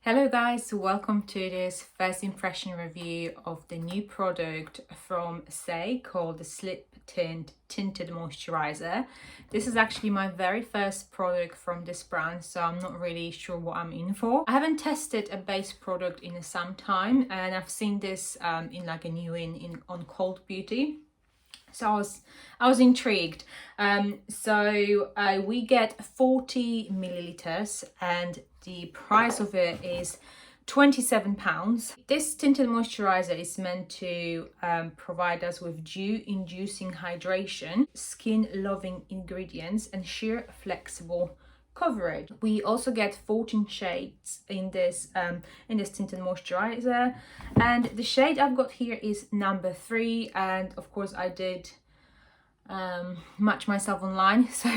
Hello guys, welcome to this first impression review of the new product from Saie called the Tint Tinted Moisturizer. This is actually my very first product from this brand, so I'm not really sure what I'm in for. I haven't tested a base product in some time, and I've seen this in like a new on Cold Beauty. So I was intrigued. We get 40 milliliters and the price of it is £27. This tinted moisturizer is meant to provide us with dew-inducing hydration, skin-loving ingredients and sheer flexible coverage. We also get 14 shades in this tinted moisturizer, and the shade I've got here is number 3, and of course I did match myself online, so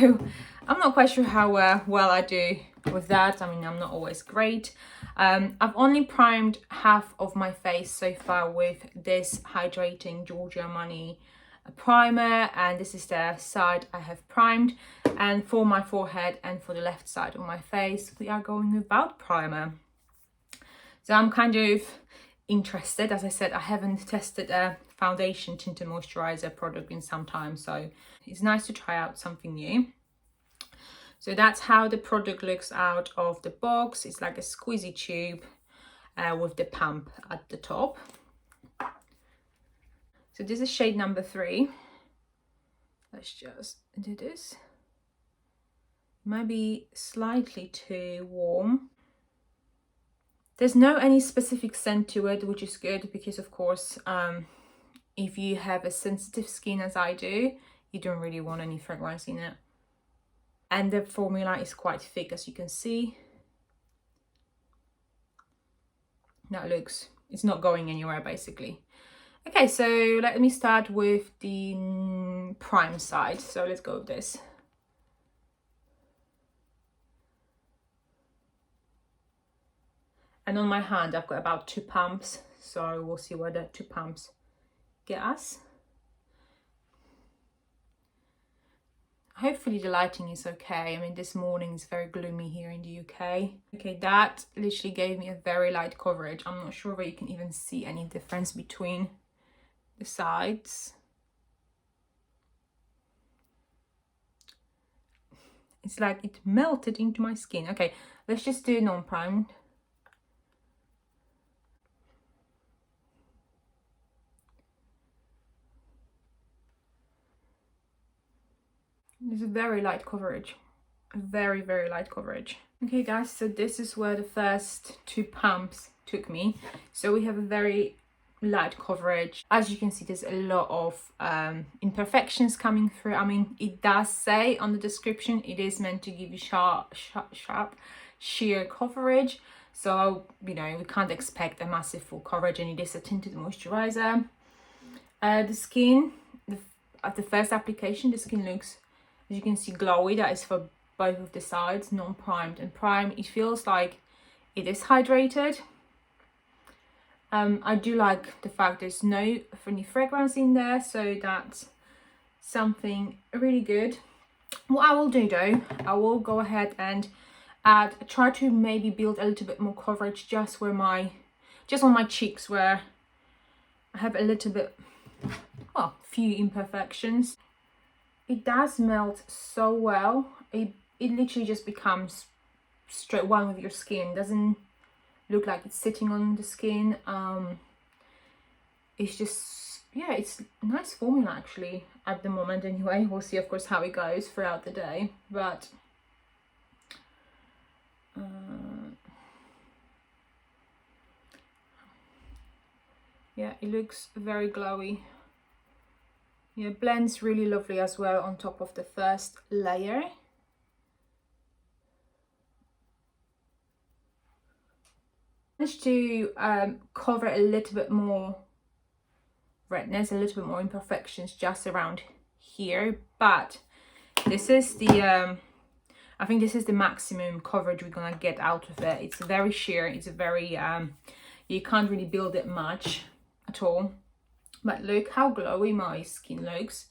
I'm not quite sure how well I do with that. I mean, I'm not always great. I've only primed half of my face so far with this hydrating Giorgio Armani primer, and this is the side I have primed, and for my forehead and for the left side of my face we are going without primer. So I'm kind of interested. As I said, I haven't tested a foundation tinted moisturizer product in some time, so it's nice to try out something new. So that's how the product looks out of the box. It's like a squeezy tube with the pump at the top. So this is shade number 3. Let's just do this. Might be slightly too warm. There's no any specific scent to it, which is good because of course if you have a sensitive skin as I do, you don't really want any fragrance in it. And the formula is quite thick, as you can see. That looks, it's not going anywhere basically. Okay, so let me start with the prime side. So let's go with this. And on my hand, I've got about 2 pumps. So we'll see where the 2 pumps get us. Hopefully the lighting is okay. I mean, this morning is very gloomy here in the UK. Okay, that literally gave me a very light coverage. I'm not sure whether you can even see any difference between the sides. It's like it melted into my skin. Okay, let's just do non-primed. It's a very light coverage, very light coverage. Okay guys, so this is where the first 2 pumps took me. So we have a very light coverage. As you can see, there's a lot of imperfections coming through. I mean, it does say on the description it is meant to give you sharp sheer coverage, so you know we can't expect a massive full coverage, and it is a tinted moisturizer. The skin, at the first application, the skin looks, as you can see, glowy. That is for both of the sides, non-primed and primed. It feels like it is hydrated. I do like the fact there's no any fragrance in there, so that's something really good. What I will do though, I will go ahead and try to maybe build a little bit more coverage just on my cheeks, where I have a little bit, well, few imperfections. It does melt so well. It literally just becomes straight one with your skin. Doesn't look like it's sitting on the skin. It's just, yeah, it's a nice formula actually at the moment anyway. We'll see of course how it goes throughout the day, but yeah, it looks very glowy. Yeah, blends really lovely as well on top of the first layer. Managed to cover a little bit more redness, a little bit more imperfections just around here, but this is the I think this is the maximum coverage we're gonna get out of it. It's very sheer, it's a very you can't really build it much at all. But look how glowy my skin looks.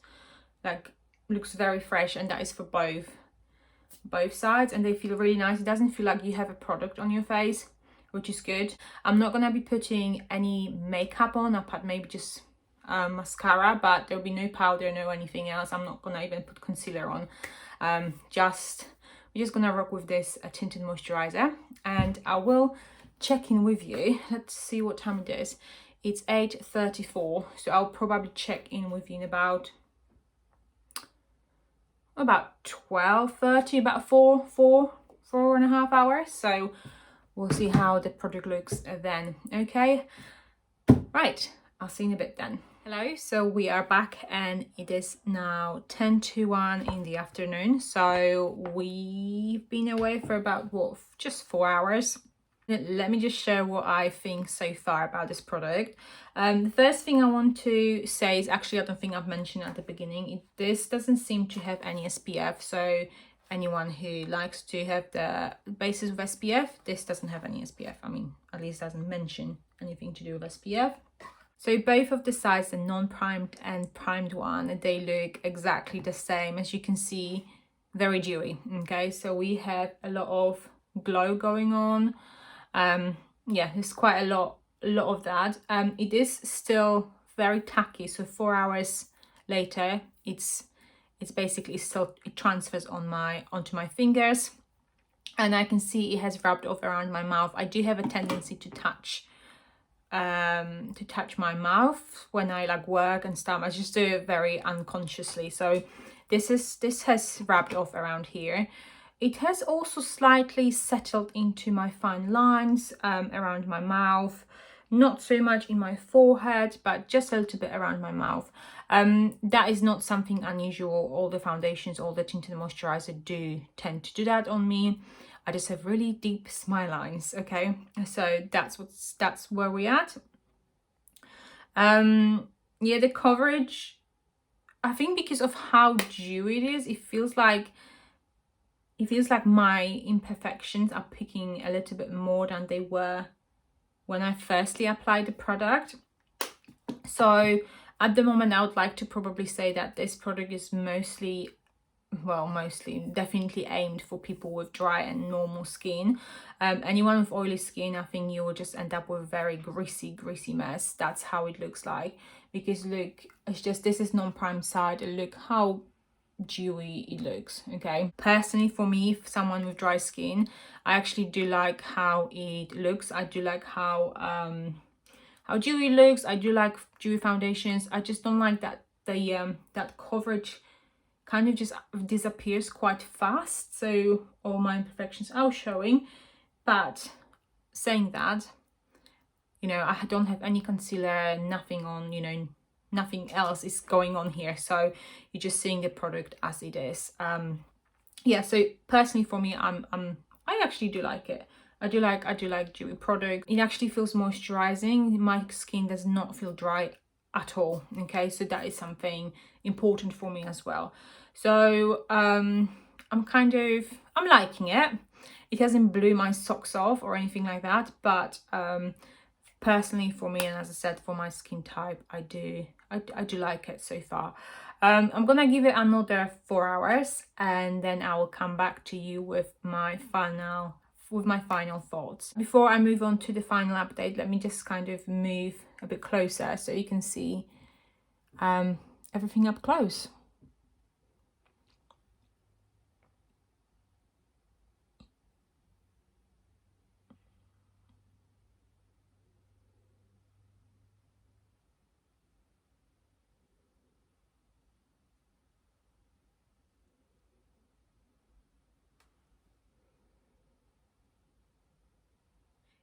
Like, looks very fresh, and that is for both sides, and they feel really nice. It doesn't feel like you have a product on your face, which is good. I'm not gonna be putting any makeup on, apart maybe just mascara, but there'll be no powder, no anything else. I'm not gonna even put concealer on. We're just gonna rock with this tinted moisturizer, and I will check in with you. Let's see what time it is. It's 8:34, so I'll probably check in with you in about 12:30, about four and a half hours. So we'll see how the product looks then. Okay, right, I'll see you in a bit then. Hello, so we are back and it is now 10 to 1 in the afternoon. So we've been away for about, what, just 4 hours. Let me just share what I think so far about this product. The first thing I want to say is, actually, I don't think I've mentioned at the beginning, this doesn't seem to have any SPF. So anyone who likes to have the basis of SPF, this doesn't have any SPF. I mean, at least doesn't mention anything to do with SPF. So both of the sides, the non-primed and primed one, they look exactly the same. As you can see, very dewy. Okay, so we have a lot of glow going on. Yeah, there's quite a lot of that. It is still very tacky, so 4 hours later, it's basically still, it transfers onto my fingers, and I can see it has rubbed off around my mouth. I do have a tendency to touch my mouth when I like work and stuff. I just do it very unconsciously. So this has rubbed off around here. It has also slightly settled into my fine lines around my mouth, not so much in my forehead, but just a little bit around my mouth. That is not something unusual. All the foundations, all the tinted moisturizer do tend to do that on me. I just have really deep smile lines. Okay, so that's where we're at. Yeah, the coverage, I think because of how dewy it is, it feels like my imperfections are picking a little bit more than they were when I firstly applied the product. So at the moment, I would like to probably say that this product is definitely aimed for people with dry and normal skin. Anyone with oily skin, I think you will just end up with a very greasy mess. That's how it looks like, because look, it's just, this is non-prime side, and look how dewy it looks. Okay, personally, for me, for someone with dry skin, I actually do like how it looks. I do like how dewy it looks. I do like dewy foundations. I just don't like that that coverage kind of just disappears quite fast, so all my imperfections are showing. But saying that, you know, I don't have any concealer, nothing on, you know, nothing else is going on here, so you're just seeing the product as it is. Yeah, so personally for me, I actually do like it. I do like dewy product. It actually feels moisturizing. My skin does not feel dry at all. Okay, so that is something important for me as well. So I'm liking it. It hasn't blew my socks off or anything like that, but personally for me, and as I said, for my skin type, I do like it so far. I'm gonna give it another 4 hours, and then I will come back to you with my final thoughts. Before I move on to the final update, let me just kind of move a bit closer so you can see everything up close.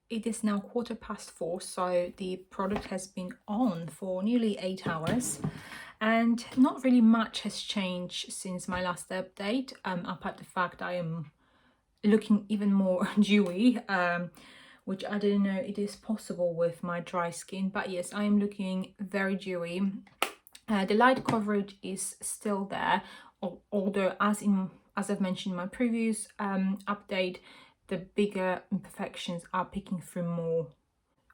It is now 4:15, so the product has been on for nearly 8 hours, and not really much has changed since my last update, apart the fact I am looking even more dewy, which I didn't know it is possible with my dry skin. But yes, I am looking very dewy. The light coverage is still there, although as I've mentioned in my previous update, the bigger imperfections are picking through more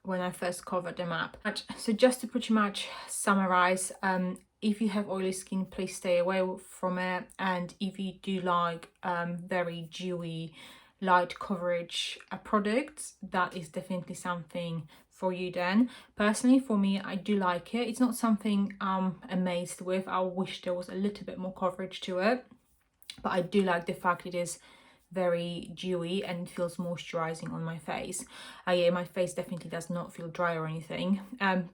when I first covered them up. So just to pretty much summarize, if you have oily skin, please stay away from it. And if you do like very dewy light coverage products, that is definitely something for you then. Personally, for me, I do like it. It's not something I'm amazed with. I wish there was a little bit more coverage to it, but I do like the fact it is very dewy and it feels moisturizing on my face. Yeah, my face definitely does not feel dry or anything.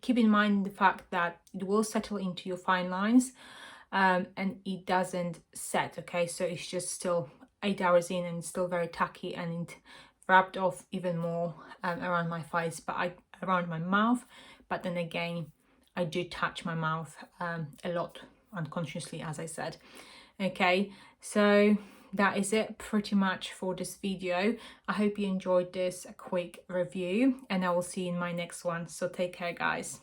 Keep in mind the fact that it will settle into your fine lines, and it doesn't set, okay? So it's just still 8 hours in and it's still very tacky, and it wrapped off even more around my face, around my mouth. But then again, I do touch my mouth a lot unconsciously, as I said. Okay, so that is it pretty much for this video. I hope you enjoyed this quick review, and I will see you in my next one. So take care, guys.